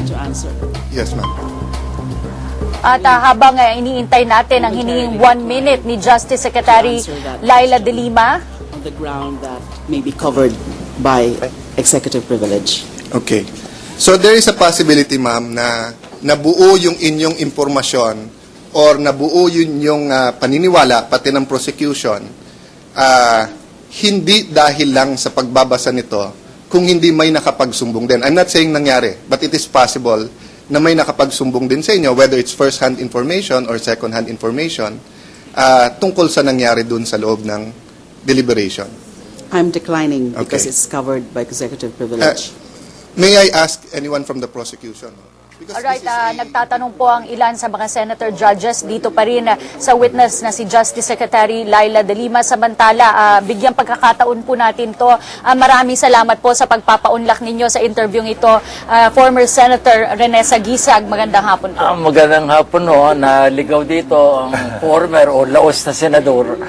to answer. Yes, ma'am. At habang iniintay natin ang hinihing 1 minute ni Justice Secretary Laila De Lima, On the ground that may be covered by executive privilege. Okay. So there is a possibility, ma'am, na nabuo yung inyong impormasyon or nabuo yun yung paniniwala, pati ng prosecution, hindi dahil lang sa pagbabasa nito, kung hindi may nakapagsumbong din. I'm not saying nangyari, but it is possible na may nakapagsumbong din sa inyo, whether it's first-hand information or second-hand information, tungkol sa nangyari dun sa loob ng deliberation. I'm declining because Okay. it's covered by executive privilege. May I ask anyone from the prosecution? Because alright, this is nagtatanong po ang ilan sa mga senator judges dito pa rin sa witness na si Justice Secretary Laila De Lima. Samantala, bigyang pagkakataon po natin to. Maraming salamat po sa pagpapaunlak ninyo sa interviewing ito. Former Senator Rene Sagisag, magandang hapon po. Magandang hapon, no. Naligaw dito ang former o laos na senador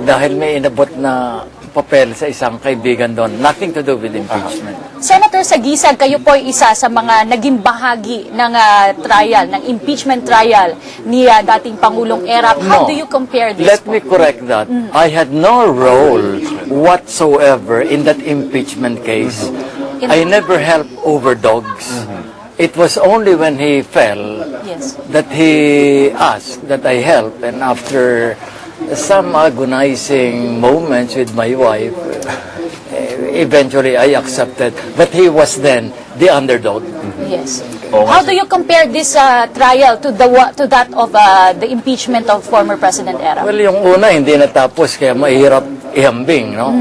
dahil may inabot na papel sa isang kaibigan doon. Nothing to do with impeachment. Senator Sagisag, kayo po ay isa sa mga naging bahagi ng trial, ng impeachment trial ni dating Pangulong Erap. How do you compare this? Let me correct that. I had no role whatsoever in that impeachment case. I never helped over dogs. It was only when he fell Yes. that he asked that I help, and after some agonizing moments with my wife, eventually I accepted. But he was then the underdog. Yes. How do you compare this trial to that of the impeachment of former President Erap? Well, yung una hindi natapos kaya mahirap ihambing, no?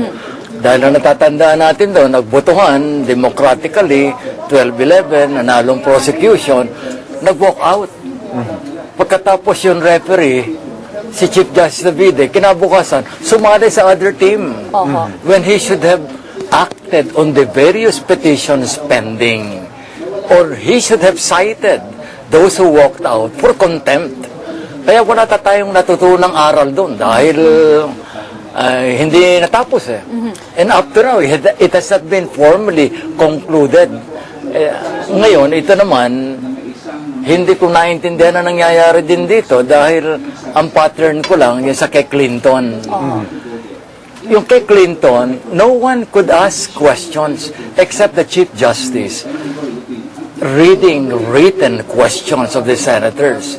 Dahil na natatandaan natin doon, nagbotohan democratically, 12-11, nanalong prosecution, nag-walk out. Pagkatapos yung referee, si Chief Justice Davide, kinabukasan, sumali sa other team. When he should have acted on the various petitions pending. Or he should have cited those who walked out for contempt. Kaya wala tayong natutunang aral doon dahil hindi natapos eh. And up to now, it has not been formally concluded. Ngayon, ito naman, hindi ko naintindihan na nangyayari din dito dahil ang pattern ko lang yung sa kay Clinton. Yung kay Clinton, no one could ask questions except the Chief Justice reading written questions of the senators.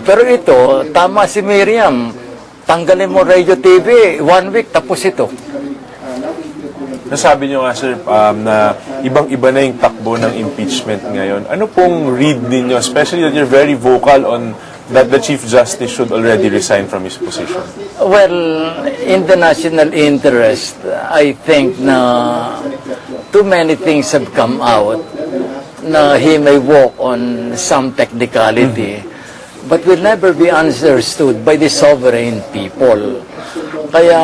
Pero ito, tama si Miriam, tanggalin mo radio TV, 1 week, tapos ito. Nasabi nyo nga, sir, na ibang-iba na yung takbo ng impeachment ngayon. Ano pong read ninyo, especially that you're very vocal on that the Chief Justice should already resign from his position? Well, in the national interest, I think na too many things have come out na he may walk on some technicality, but will never be understood by the sovereign people. Kaya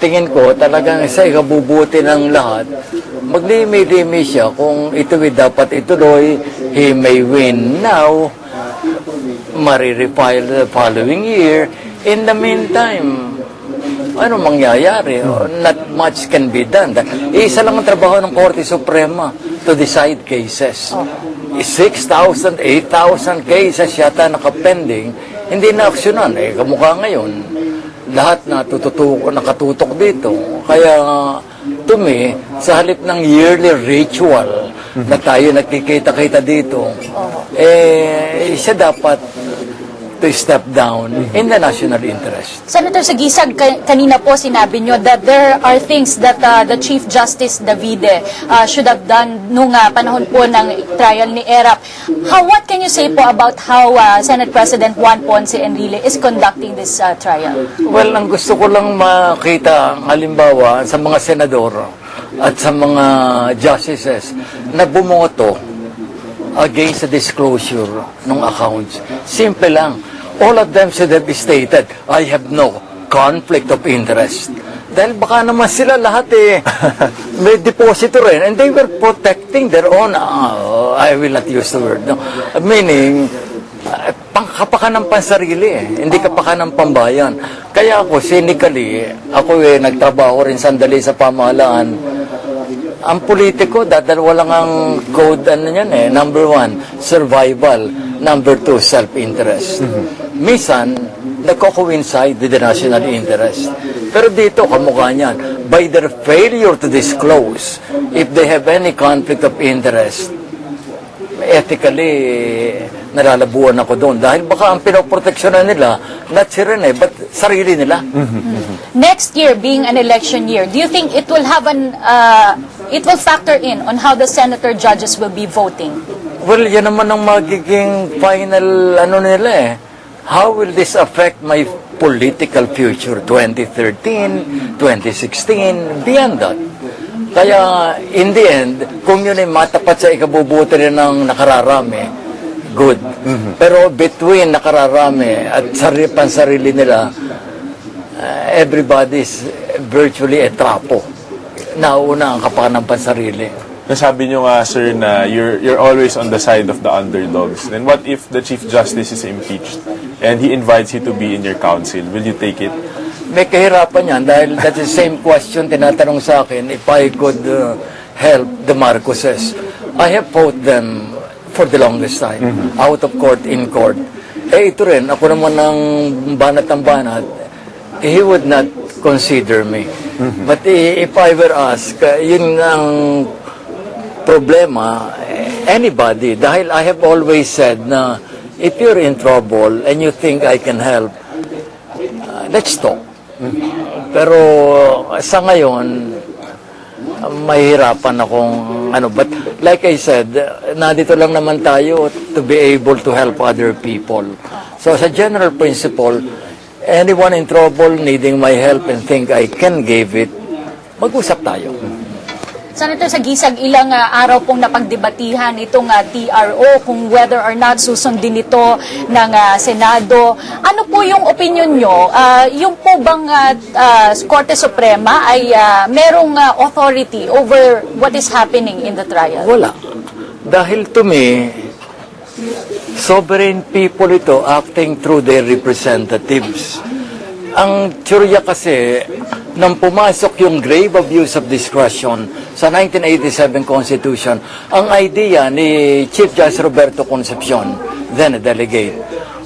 tingin ko talagang sa ikabubuti ng lahat, maglimi-limi siya kung ito dapat ituloy, he may win now, marirefile the following year. In the meantime, ano mangyayari? Not much can be done. Isa lang ang trabaho ng Korte Suprema to decide cases. 6,000, 8,000 cases yata nakapending, hindi na aksyonan. Kamukha ngayon, lahat nakatutok dito. Kaya, to me, sa halip ng yearly ritual na tayo nagkikita-kita dito, siya dapat to step down in the national interest. Senator Sagisag, kanina po sinabi nyo that there are things that the Chief Justice Davide should have done nung panahon po ng trial ni Erap. What can you say po about how Senate President Juan Ponce Enrile is conducting this trial? Well, ang gusto ko lang makita, halimbawa, sa mga senador at sa mga justices na bumoto against the disclosure ng accounts. Simple lang. All of them should have stated, I have no conflict of interest. Dahil baka naman sila lahat may deposito rin. And they were protecting their own, I will not use the word, no? Meaning, kapakanan pansarili hindi kapakanan pambayan. Kaya ako, cynically, ako nagtrabaho rin sandali sa pamahalaan. Ang politiko, dalawa lang ang code, ano yan eh. Number 1, survival. Number 2, self-interest. Minsan, nagko-coincide with the national interest. Pero dito, kamukha niyan, by their failure to disclose, if they have any conflict of interest, ethically, nalalabuan ako doon. Dahil baka ang pinoproteksyonan nila, not si Rene, but sarili nila. Next year, being an election year, do you think it will have it will factor in on how the senator judges will be voting? Well, yan naman ang magiging final ano nila eh. How will this affect my political future 2013, 2016, beyond that? Kaya, in the end, kung yun ay matapat sa ikabubuti rin ng nakararami, good. Pero between nakararami at pansarili nila, everybody's virtually a trapo. Nauna ang kapakanan ng pansarili. Nasabi nyo nga, sir, na you're always on the side of the underdogs. Then what if the Chief Justice is impeached and he invites you to be in your council? Will you take it? May kahirapan yan dahil that's the same question tinatanong sa akin if I could help the Marcoses. I have fought them for the longest time, out of court, in court. Eh ito rin, ako naman ng banat ng banat, he would not consider me. But if I were asked, yun ang problema, anybody, dahil I have always said na if you're in trouble and you think I can help, let's talk. Pero sa ngayon, mahirapan akong but like I said, nandito lang naman tayo to be able to help other people. So sa general principle, anyone in trouble needing my help and think I can give it, mag-usap tayo. Senator, sa gisag ilang araw pong napagdebatihan itong TRO kung whether or not susundin ito ng Senado. Ano po yung opinion nyo? Yung po bang Korte Suprema ay merong authority over what is happening in the trial? Wala. Dahil to me, sovereign people ito acting through their representatives. Ang teorya kasi, nang pumasok yung grave abuse of discretion sa 1987 Constitution, ang idea ni Chief Justice Roberto Concepcion, then a delegate,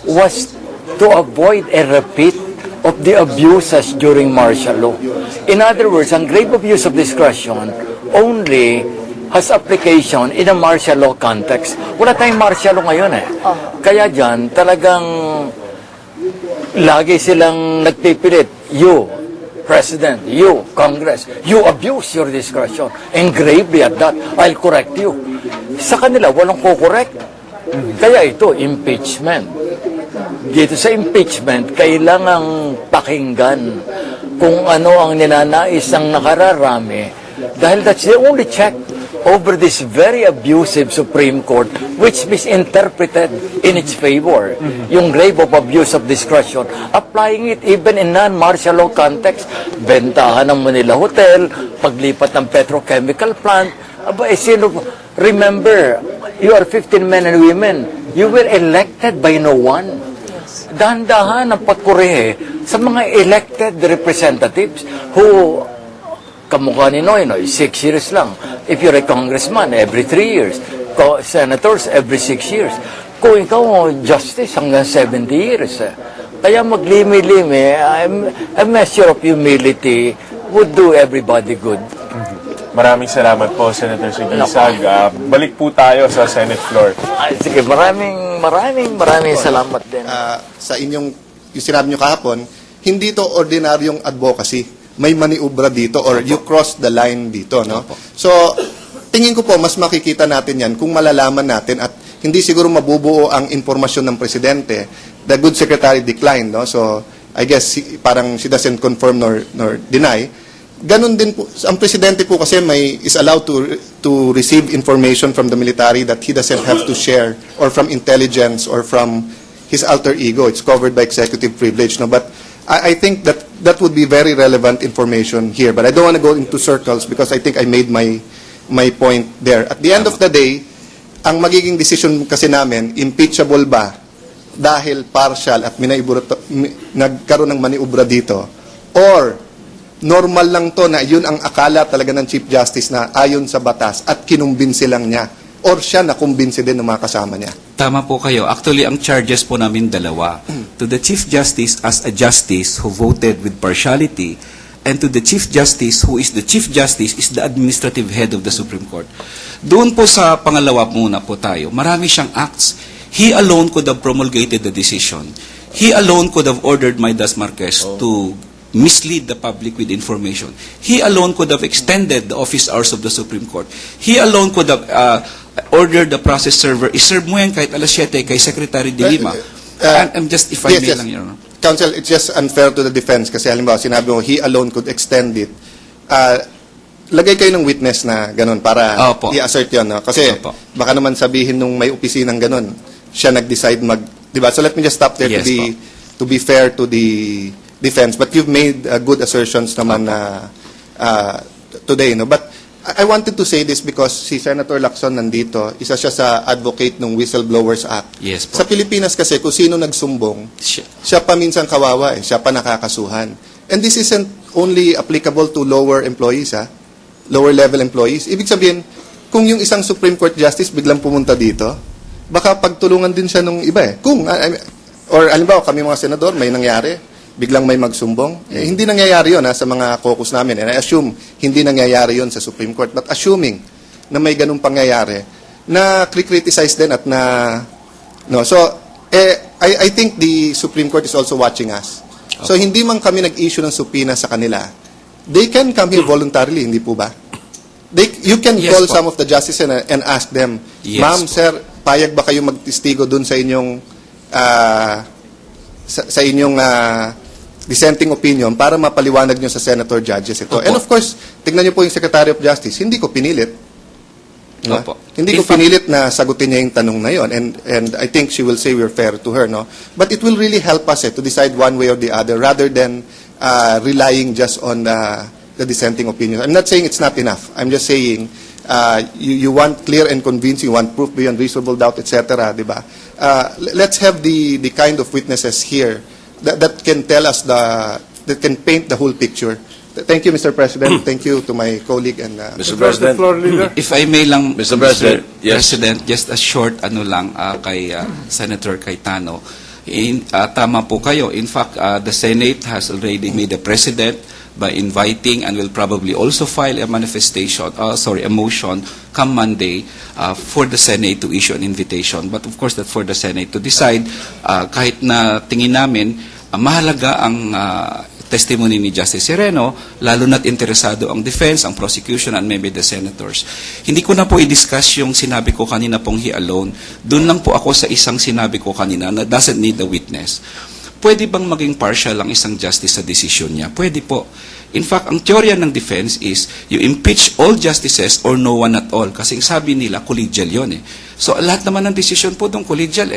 was to avoid a repeat of the abuses during martial law. In other words, ang grave abuse of discretion only has application in a martial law context. Wala tayong martial law ngayon eh. Kaya dyan, talagang lagi silang nagpipilit, you, President, you, Congress, you abuse your discretion. And gravely at that, I'll correct you. Sa kanila, walang ko-correct. Kaya ito, impeachment. Dito sa impeachment, kailangang pakinggan kung ano ang ninanais ng nakararami. Dahil that's the only check over this very abusive Supreme Court which misinterpreted in its favor yung grave of abuse of discretion, applying it even in non-martial law context, bentahan ng Manila Hotel, paglipat ng petrochemical plant. Remember, you are 15 men and women. You were elected by no one. Dahan-dahan ang pagkurehe sa mga elected representatives who kamukha ni Noynoy, 6 years lang. If you're a congressman, every 3 years. Senators, every 6 years. Kung ikaw, justice, hanggang 70 years. Kaya maglimi-limi, a measure of humility would do everybody good. Maraming salamat po, Senator Sigisag. Balik po tayo sa Senate floor. Sige, maraming salamat din. Sa yung sinabi nyo kahapon, hindi to ordinaryong advocacy. May maniubra dito or you cross the line dito, no? So, tingin ko po, mas makikita natin yan kung malalaman natin at hindi siguro mabubuo ang impormasyon ng Presidente. The good secretary declined, no? So, I guess parang she doesn't confirm nor deny. Ganun din po, ang Presidente po kasi is allowed to receive information from the military that he doesn't have to share or from intelligence or from his alter ego. It's covered by executive privilege, no? But I think that would be very relevant information here. But I don't want to go into circles because I think I made my point there. At the end of the day, ang magiging decision kasi namin, impeachable ba dahil partial at nagkaroon ng maniubra dito, or normal lang to na yun ang akala talaga ng Chief Justice na ayon sa batas at kinumbinsi lang niya or siya na kumbinsi din ng mga kasama niya. Tama po kayo. Actually, ang charges po namin dalawa. To the Chief Justice as a justice who voted with partiality, and to the Chief Justice who is the Chief Justice is the administrative head of the Supreme Court. Doon po sa pangalawa muna po tayo. Marami siyang acts. He alone could have promulgated the decision. He alone could have ordered Maidas Marquez to mislead the public with information. He alone could have extended the office hours of the Supreme Court. He alone could have ordered the process server. I-serve mo yan kahit alas 7 kay Secretary De Lima. I'm just, if I may lang, Your Honor. Counsel, it's just unfair to the defense kasi halimbawa sinabi mo he alone could extend it. Lagay kayo ng witness na ganun para Opo. i-assert yun. No? Kasi Opo. baka naman sabihin nung may opisinang ganun, siya nag-decide diba? So let me just stop there Yes, to be fair to the defense. But you've made good assertions naman today. No? But I wanted to say this because si Senator Lacson nandito, isa siya sa advocate ng Whistleblowers Act. Yes po. Sa Pilipinas kasi, kung sino nagsumbong, siya pa minsan kawawa siya pa nakakasuhan. And this isn't only applicable to lower employees, lower level employees. Ibig sabihin, kung yung isang Supreme Court Justice biglang pumunta dito, baka pagtulungan din siya nung iba Kung, or alimbawa, kami mga senador, may nangyari, biglang may magsumbong. Hindi nangyayari yun sa mga caucus namin. And I assume hindi nangyayari yun sa Supreme Court. But assuming na may ganung pangyayari, na criticize din at na... No, so, I think the Supreme Court is also watching us. So, hindi man kami nag-issue ng subpoena sa kanila. They can come here voluntarily, hindi po ba? You can Yes, call po. some of the justices and ask them, Yes, Ma'am, po. sir, payag ba kayo magtistigo dun sa inyong sa inyong dissenting opinion para mapaliwanag nyo sa senator judges ito. Opo. And of course, tignan nyo po yung Secretary of Justice, hindi ko pinilit. No? Opo. Hindi ko In fact- pinilit na sagutin niya yung tanong na yon. And I think she will say we're fair to her. No? But it will really help us to decide one way or the other rather than relying just on the dissenting opinion. I'm not saying it's not enough. I'm just saying you want clear and convincing, you want proof beyond reasonable doubt, etc. Diba? Let's have the kind of witnesses here that can tell us that can paint the whole picture. Thank you, Mr. President. Thank you to my colleague and Mr. President. If I may lang, Mr. President, yes. President, just a short lang kay Senator Cayetano. Tama po kayo. In fact, the Senate has already made a precedent by inviting and will probably also file a motion come Monday for the Senate to issue an invitation. But of course, that's for the Senate to decide. Kahit na tingin namin, mahalaga ang testimony ni Justice Sereno, lalo na't interesado ang defense, ang prosecution, and maybe the senators. Hindi ko na po i-discuss yung sinabi ko kanina pong he alone. Doon lang po ako sa isang sinabi ko kanina na doesn't need a witness. Pwede bang maging partial ang isang justice sa desisyon niya? Pwede po. In fact, ang teorya ng defense is you impeach all justices or no one at all. Kasi sabi nila, collegial yun So, lahat naman ng desisyon po doon collegial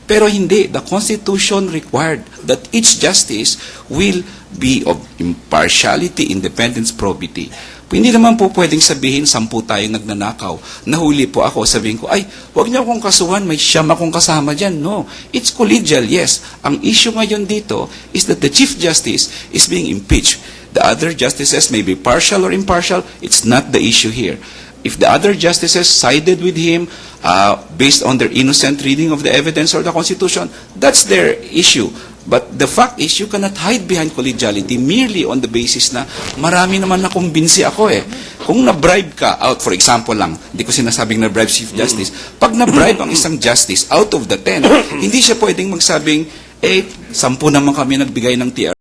Pero hindi. The Constitution required that each justice will be of impartiality, independence, probity. Hindi naman po pwedeng sabihin, 10 tayong nagnanakaw. Nahuli po ako, sabihin ko, ay, huwag niyo akong kasuhan, may siyam akong kasama dyan. No, it's collegial, yes. Ang issue ngayon dito is that the Chief Justice is being impeached. The other justices may be partial or impartial. It's not the issue here. If the other justices sided with him based on their innocent reading of the evidence or the Constitution, that's their issue. But the fact is, you cannot hide behind collegiality merely on the basis na marami naman nakumbinsi ako Kung na-bribe ka, for example lang, hindi ko sinasabing na-bribe Chief Justice, pag na-bribe ang isang justice out of the 10, hindi siya pwedeng magsabing, 10 naman kami nagbigay ng TR.